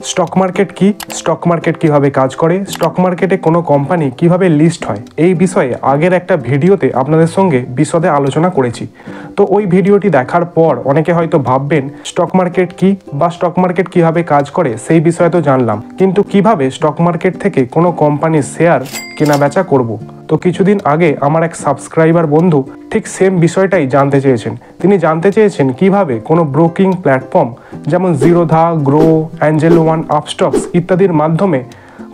Stock market কি, stock market কিভাবে কাজ করে, স্টক মার্কেটে কোনো কোম্পানি কিভাবে লিস্ট হয়, এই বিষয়ে আগের একটা ভিডিওতে আপনাদের সঙ্গে বিশদে আলোচনা করেছি। তো ওই ভিডিওটি দেখার পর অনেকে হয়তো ভাববেন স্টক মার্কেট কি বা স্টক মার্কেট কিভাবে কাজ করে সেই বিষয়ে তো জানলাম, কিন্তু কিভাবে স্টক মার্কেট থেকে কোনো কোম্পানির শেয়ার কেনা বেচা করব। তো কিছুদিন আগে আমার এক সাবস্ক্রাইবার বন্ধু ঠিক সেম বিষয়টাই জানতে চেয়েছেন। তিনি জানতে চেয়েছেন কিভাবে কোনো ব্রোকিং প্ল্যাটফর্ম যেমন Zerodha, grow, Angel one, Upstox ইত্যাদির মাধ্যমে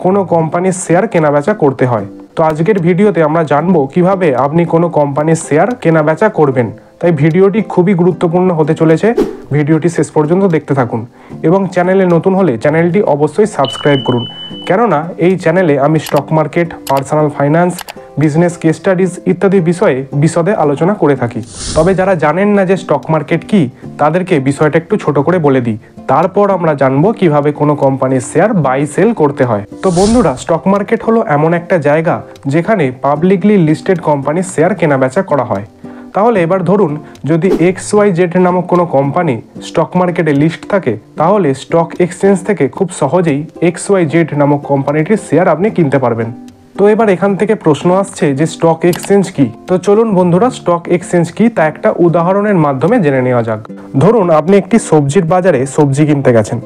কোনো কোম্পানির শেয়ার কেনাবেচা করতে হয়। তো আজকের ভিডিওতে আমরা জানবো কিভাবে আপনি কোনো কোম্পানির শেয়ার কেনাবেচা করবেন। তাই ভিডিওটি খুবই গুরুত্বপূর্ণ হতে চলেছে, ভিডিওটি শেষ পর্যন্ত দেখতে থাকুন এবং চ্যানেলে নতুন হলে চ্যানেলটি অবশ্যই সাবস্ক্রাইব করুন, কেননা এই চ্যানেলে আমি stock market, personal finance, business case studies ইত্যাদি বিষয়ে বিশদে আলোচনা করে থাকি। তবে যারা জানেন না যে স্টক মার্কেট কি, তাদেরকে বিষয়টা একটু ছোট করে বলে দিই, তারপর আমরা জানবো কিভাবে কোনো কোম্পানির শেয়ার বাই সেল করতে হয়। তো বন্ধুরা, স্টক মার্কেট হলো এমন একটা জায়গা যেখানে পাবলিকলি লিস্টেড কোম্পানির শেয়ার কেনাবেচা করা হয়। তাহলে এবার ধরুন যদি XYZ নামক কোনো কোম্পানি স্টক মার্কেটে লিস্ট থাকে, তাহলে স্টক এক্সচেঞ্জ থেকে খুব সহজেই XYZ নামক কোম্পানিটির শেয়ার আপনি কিনতে পারবেন। তো এবার এখান থেকে প্রশ্ন আসছে যে স্টক এক্সচেঞ্জ কি। তো চলুন বন্ধুরা, স্টক এক্সচেঞ্জ কি তা একটা উদাহরণের মাধ্যমে জেনে নেওয়া যাক। ধরুন আপনি একটি সবজির বাজারে সবজি কিনতে গেছেন।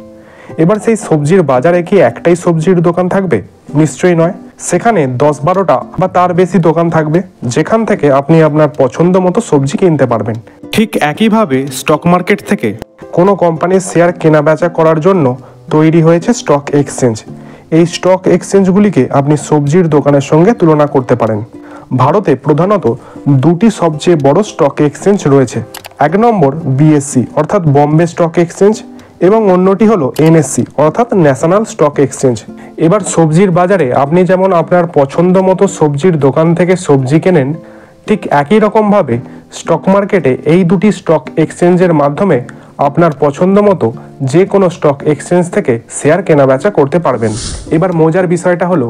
এবার সেই সবজির বাজারে কি একটাই সবজির দোকান থাকবে? নিশ্চয়ই নয়। সেখানে 10-12টা বা তার বেশি দোকান থাকবে যেখান থেকে আপনি আপনার পছন্দ মতো সবজি কিনতে পারবেন। ঠিক একইভাবে স্টক মার্কেট থেকে কোনো কোম্পানির শেয়ার কেনা বেচা করার জন্য তৈরি হয়েছে স্টক এক্সচেঞ্জ। এই স্টক এক্সচেঞ্জগুলিকে আপনি সবজির দোকানের সঙ্গে তুলনা করতে পারেন। ভারতে প্রধানত দুটি সবচেয়ে বড় স্টক এক্সচেঞ্জ রয়েছে। এক নম্বর BSE অর্থাৎ বম্বে স্টক এক্সচেঞ্জ এবং অন্যটি হলো NSE অর্থাৎ ন্যাশনাল স্টক এক্সচেঞ্জ। এবার সবজির বাজারে আপনি যেমন আপনার পছন্দ মতো সবজির দোকান থেকে সবজি কেনেন, ঠিক একই রকমভাবে স্টক মার্কেটে এই দুটি স্টক এক্সচেঞ্জের মাধ্যমে আপনার পছন্দ মতো যে কোনো স্টক এক্সচেঞ্জ থেকে শেয়ার কেনাবেচা করতে পারবেন। এবার মজার বিষয়টা হলো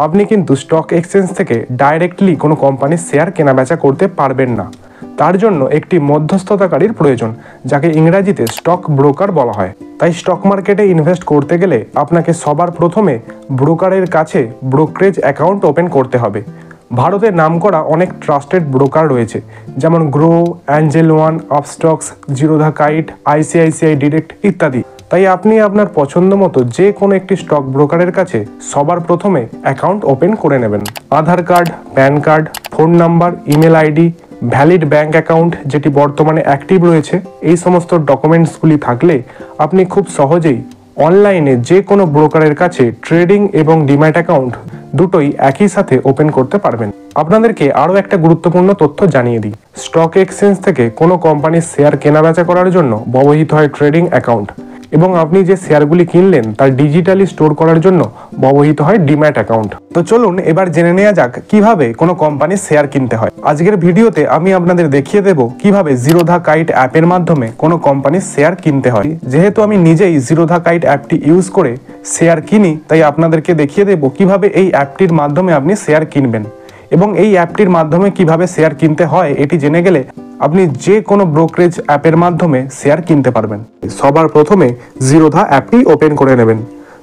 আপনি কিন্তু স্টক এক্সচেঞ্জ থেকে ডাইরেক্টলি কোনো কোম্পানির শেয়ার কেনাবেচা করতে পারবেন না। তার জন্য একটি মধ্যস্থতাকারীর প্রয়োজন, যাকে ইংরেজিতে স্টক ব্রোকার বলা হয়। তাই স্টক মার্কেটে ইনভেস্ট করতে গেলে আপনাকে সবার প্রথমে ব্রোকারের কাছে ব্রোকারেজ অ্যাকাউন্ট ওপেন করতে হবে। ভারতে নামকরা অনেক ট্রাস্টেড ব্রোকার রয়েছে, যেমন grow, Angel one, Upstox, Zerodha kite, ICICI direct ইত্যাদি। তাই আপনি আপনার পছন্দ মতো যে কোনো একটি স্টক ব্রোকারের কাছে সবার প্রথমে অ্যাকাউন্ট ওপেন করে নেবেন। Aadhaar card, PAN card, phone number, email ID, valid bank account যেটি বর্তমানে অ্যাক্টিভ রয়েছে, এই সমস্ত ডকুমেন্টসগুলি থাকলে আপনি খুব সহজেই অনলাইনে যে কোনো ব্রোকারের কাছে ট্রেডিং এবং ডিম্যাট অ্যাকাউন্ট দুটোই একই সাথে ওপেন করতে পারবেন। আপনাদেরকে আরও একটা গুরুত্বপূর্ণ তথ্য জানিয়ে দিই। স্টক এক্সচেঞ্জ থেকে কোনো কোম্পানির শেয়ার কেনাবেচা করার জন্য ব্যবহৃত হয় ট্রেডিং অ্যাকাউন্ট এবং আপনি যে শেয়ারগুলি কিনলেন তা ডিজিটালি স্টোর করার জন্য ব্যবহৃত হয় ডিম্যাট অ্যাকাউন্ট। তো চলুন এবার জেনে নেওয়া যাক কিভাবে কোনো কোম্পানির শেয়ার কিনতে হয়। আজকের ভিডিওতে আমি আপনাদের দেখিয়ে দেব কিভাবে জিরোধা কাইট অ্যাপের মাধ্যমে কোনো কোম্পানির শেয়ার কিনতে হয়। যেহেতু আমি নিজেই জিরোধা কাইট অ্যাপটি ইউজ করে শেয়ার কিনি, তাই আপনাদেরকে দেখিয়ে দেব কিভাবে এই অ্যাপটির মাধ্যমে আপনি শেয়ার কিনবেন এবং এই অ্যাপটির মাধ্যমে কিভাবে শেয়ার কিনতে হয় এটি জেনে গেলে আপনি যে কোনো ব্রোকারেজ অ্যাপের মাধ্যমে শেয়ার কিনতে পারবেন। সবার প্রথমে জিরোধা অ্যাপটি ওপেন করে নেবেন।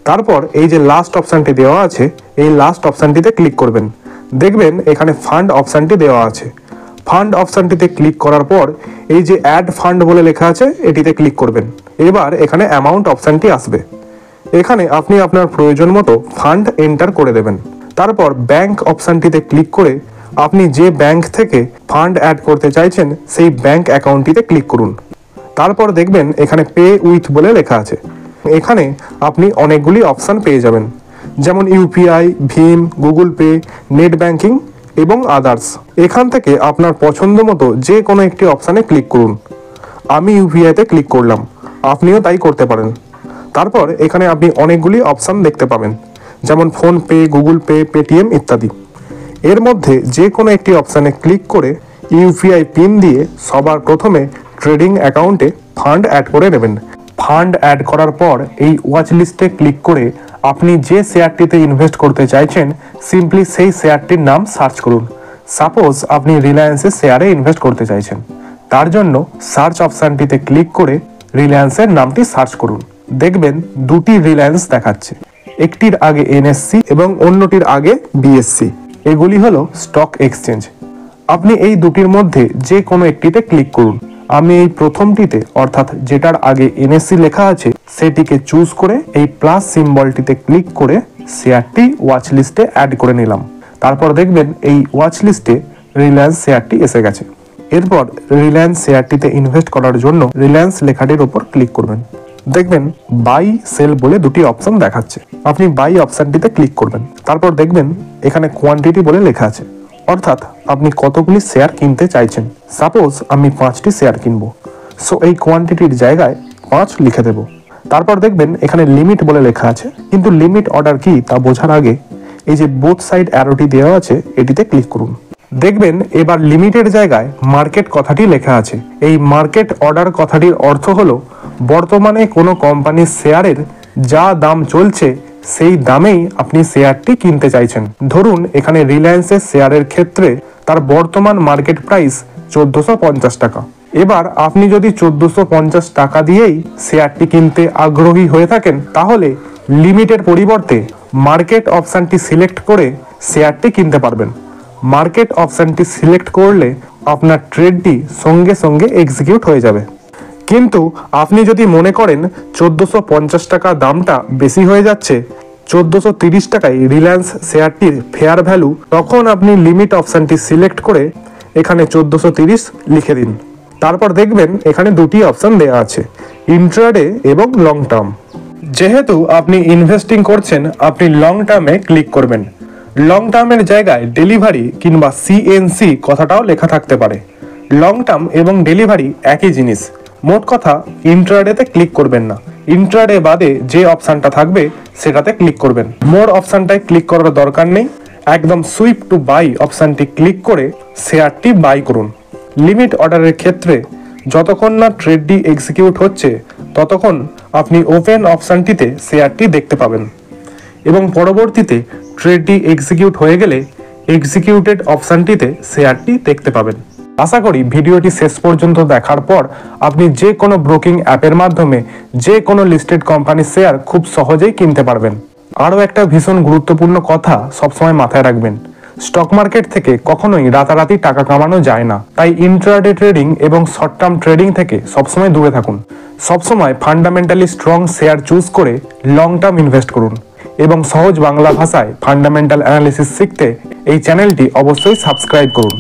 তারপর এই যে লাস্ট অপশানটি দেওয়া আছে, এই লাস্ট অপশানটিতে ক্লিক করবেন। দেখবেন এখানে ফান্ড অপশানটি দেওয়া আছে। ফান্ড অপশানটিতে ক্লিক করার পর এই যে অ্যাড ফান্ড বলে লেখা আছে, এটিতে ক্লিক করবেন। এবার এখানে অ্যামাউন্ট অপশানটি আসবে। এখানে আপনি আপনার প্রয়োজন মতো ফান্ড এন্টার করে দেবেন। তারপর ব্যাংক অপশানটিতে ক্লিক করে আপনি যে ব্যাংক থেকে ফান্ড অ্যাড করতে চাইছেন সেই ব্যাংক অ্যাকাউন্টটিতে ক্লিক করুন। তারপর দেখবেন এখানে পে উইথ বলে লেখা আছে। এখানে আপনি অনেকগুলি অপশান পেয়ে যাবেন, যেমন UPI, ভীম, গুগল পে, নেট ব্যাংকিং এবং আদার্স। এখান থেকে আপনার পছন্দ মতো যে কোনো একটি অপশানে ক্লিক করুন। আমি UPI-তে ক্লিক করলাম, আপনিও তাই করতে পারেন। তারপর এখানে আপনি অনেকগুলি অপশান দেখতে পাবেন, যেমন ফোনপে, গুগল পে, পেটিএম ইত্যাদি। এর মধ্যে যে কোনো একটি অপশানে ক্লিক করে UPI পিন দিয়ে সবার প্রথমে ট্রেডিং অ্যাকাউন্টে ফান্ড অ্যাড করে নেবেন। ফান্ড অ্যাড করার পর এই ওয়াচ লিস্টে ক্লিক করে আপনি যে শেয়ারটিতে ইনভেস্ট করতে চাইছেন সিম্পলি সেই শেয়ারটির নাম সার্চ করুন। সাপোজ আপনি রিলায়েন্সের শেয়ারে ইনভেস্ট করতে চাইছেন, তার জন্য সার্চ অপশানটিতে ক্লিক করে রিলায়েন্সের নামটি সার্চ করুন। দেখবেন দুটি রিলায়েন্স দেখাচ্ছে, একটির আগে এনএসসি এবং অন্যটির আগে বিএসসি। এগুলি হলো স্টক এক্সচেঞ্জ। আপনি এই দুটির মধ্যে যে কোনো একটিতে ক্লিক করুন। আমি এই প্রথমটিতে অর্থাৎ যেটার আগে এনএসসি লেখা আছে সেটিকে চুজ করে এই প্লাস সিম্বলটিতে ক্লিক করে শেয়ারটি ওয়াচ লিস্টে অ্যাড করে নিলাম। তারপর দেখবেন এই ওয়াচ লিস্টে রিলায়েন্স শেয়ারটি এসে গেছে। এরপর রিলায়েন্স শেয়ারটিতে ইনভেস্ট করার জন্য রিলায়েন্স লেখাটির উপর ক্লিক করবেন। দেখবেন বাই সেল বলে দুটি অপশন দেখাচ্ছে। আপনি বাই অপশনটিতে ক্লিক করবেন। তারপর দেখবেন এখানে কোয়ান্টিটি বলে লেখা আছে, অর্থাৎ আপনি কতগুলি শেয়ার কিনতে চাইছেন। সাপোজ আমি 5টি শেয়ার কিনবো, সো এই কোয়ান্টিটির জায়গায় 5 লিখে দেব। তারপর দেখবেন এখানে লিমিট বলে লেখা আছে, কিন্তু লিমিট অর্ডার কি তা বোঝার আগে এই যে বোথ সাইড অ্যারোটি দেওয়া আছে এটিতে ক্লিক করুন। দেখবেন এবার লিমিটের জায়গায় মার্কেট কথাটি লেখা আছে। এই মার্কেট অর্ডার কথাটির অর্থ হলো বর্তমানে কোনো কোম্পানির শেয়ারের যা দাম চলছে সেই দামেই আপনি শেয়ারটি কিনতে চাইছেন। ধরুন এখানে রিলায়েন্সের শেয়ারের ক্ষেত্রে তার বর্তমান মার্কেট প্রাইস 1450 টাকা। এবার আপনি যদি 1450 টাকা দিয়েই শেয়ারটি কিনতে আগ্রহী হয়ে থাকেন, তাহলে লিমিটের পরিবর্তে মার্কেট অপশানটি সিলেক্ট করে শেয়ারটি কিনতে পারবেন। মার্কেট অপশানটি সিলেক্ট করলে আপনার ট্রেডটি সঙ্গে সঙ্গে এক্সিকিউট হয়ে যাবে। কিন্তু আপনি যদি মনে করেন 1450 টাকা দামটা বেশি হয়ে যাচ্ছে, 1430 টাকায় রিলায়েন্স শেয়ারটির ফেয়ার ভ্যালু, তখন আপনি লিমিট অপশানটি সিলেক্ট করে এখানে 1430 লিখে দিন। তারপর দেখবেন এখানে দুটি অপশান দেওয়া আছে, ইন্ট্রাডে এবং লং টার্ম। যেহেতু আপনি ইনভেস্টিং করছেন, আপনি লং টার্মে ক্লিক করবেন। লং টার্মের জায়গায় ডেলিভারি কিংবা সিএনসি কথাটাও লেখা থাকতে পারে। লং টার্ম এবং ডেলিভারি একই জিনিস। মোট কথা ইন্ট্রাডেতে ক্লিক করবেন না, ইন্ট্রাডে বাদে যে অপশানটা থাকবে সেটাতে ক্লিক করবেন। মোর অপশানটায় ক্লিক করার দরকার নেই, একদম সুইপ টু বাই অপশানটি ক্লিক করে শেয়ারটি বাই করুন। লিমিট অর্ডারের ক্ষেত্রে যতক্ষণ না ট্রেডটি এক্সিকিউট হচ্ছে ততক্ষণ আপনি ওপেন অপশানটিতে শেয়ারটি দেখতে পাবেন এবং পরবর্তীতে ট্রেডটি এক্সিকিউট হয়ে গেলে এক্সিকিউটেড অপশানটিতে শেয়ারটি দেখতে পাবেন। আশা করি ভিডিওটি শেষ পর্যন্ত দেখার পর আপনি যে কোনো ব্রোকিং অ্যাপের মাধ্যমে যে কোনো লিস্টেড কোম্পানির শেয়ার খুব সহজেই কিনতে পারবেন। আরও একটা ভীষণ গুরুত্বপূর্ণ কথা সবসময় মাথায় রাখবেন, স্টক মার্কেট থেকে কখনোই রাতারাতি টাকা কামানো যায় না। তাই ইন্ট্রাডে ট্রেডিং এবং শর্ট টার্ম ট্রেডিং থেকে সবসময় দূরে থাকুন। সবসময় ফান্ডামেন্টালি স্ট্রং শেয়ার চুজ করে লং টার্ম ইনভেস্ট করুন এবং সহজ বাংলা ভাষায় ফান্ডামেন্টাল অ্যানালিসিস শিখতে এই চ্যানেলটি অবশ্যই সাবস্ক্রাইব করুন।